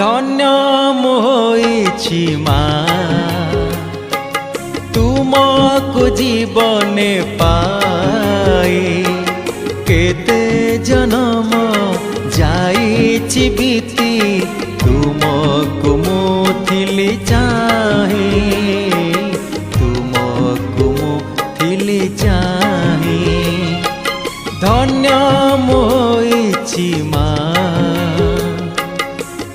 धन्य मोइछि मा तुमको जीवने पाई केते जन्म जाइछि बीती तुमको मुथिली चाहे तुमको मुथिली चाहे धन्य मोइछि मा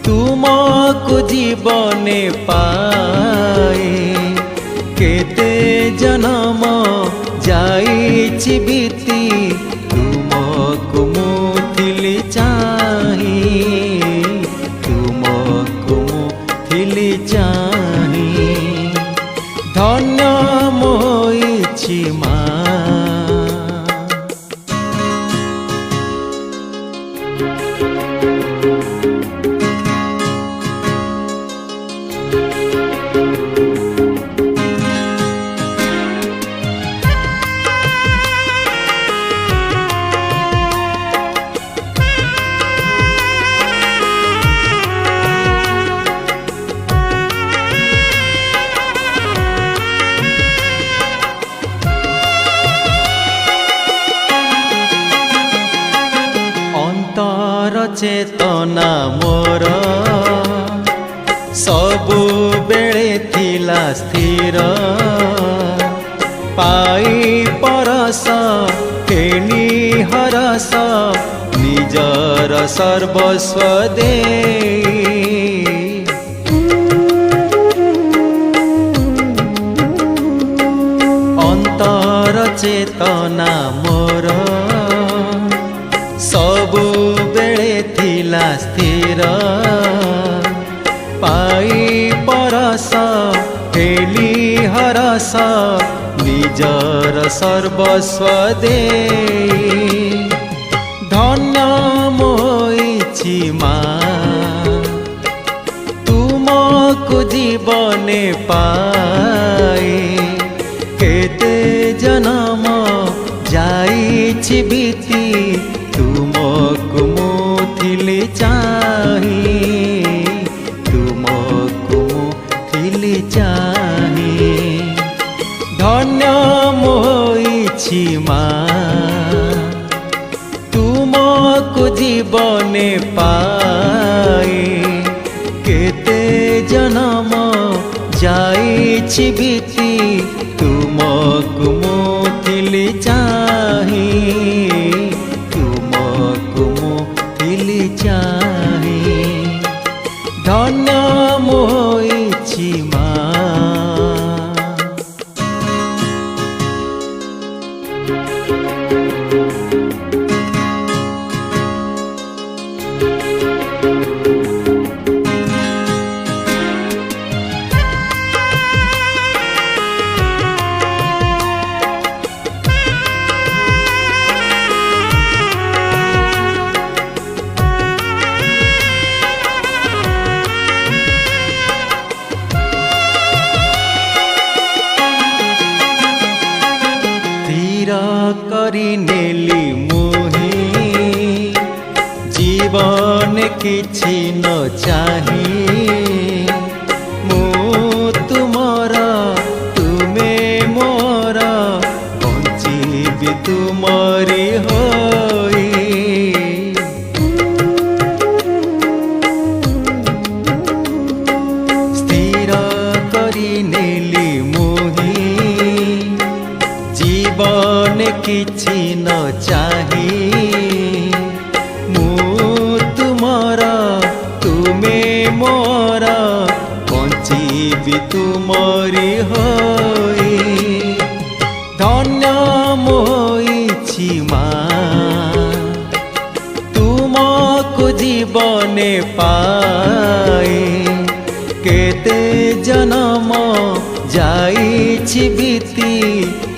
तुमको जीवने पाए केते जन्म जाइछि बीती तुमको मुथिली चाहे तुमको मुथिली चाहे धन्य मोइछि मा चेतना मोर सबु बेले थिला स्थिर पाई परस केनी हरस निजर सर्वस्व दे अंतर चेतना मोर सबु बेले थिला स्थिर पाई परस हेली हरस निजर सर्वस्व दे धन्य मोइछि मा तुमको जीवने पाए केते जन्म जाइछि बीती तुमको मुथिली चाहे तुमको मुथिली चाहे धन्य मोइछि मा तुमको जीवने पाए केते जन्म जाइछि बीती तुमको मुथिली चाहे चाहे धन्य मोइछि मा करी नेली मोहि जीवन किछि न चाही मु तुमर तुमे मोर बंचीबी तुमरी होई स्थिर करी नेली मोहि जीवन किछि न चाही मु तुमर तुमे मोर बंचीबी तुमरी होई धन्य मोइछि मा तुमको जीवने पाए केते जन्म जाइछि बीती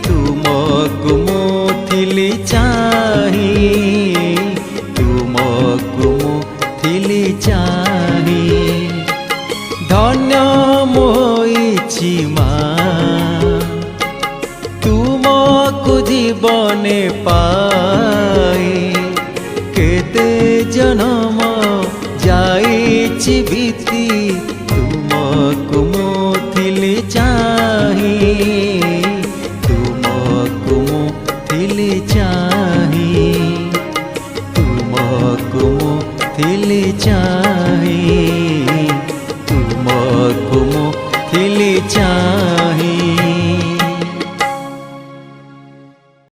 तुमको मुथिली चाहे तुमको मुथिली चाहे धन्य मोइछि मा तुमको जीवने पाए केते जन्म जाई ହେଇଛି ବିତି ତୁମକୁ ମୁଁ ଥିଲି ଚାହିଁ ତୁମକୁ ମୁଁ ଥିଲି ଚାହିଁ।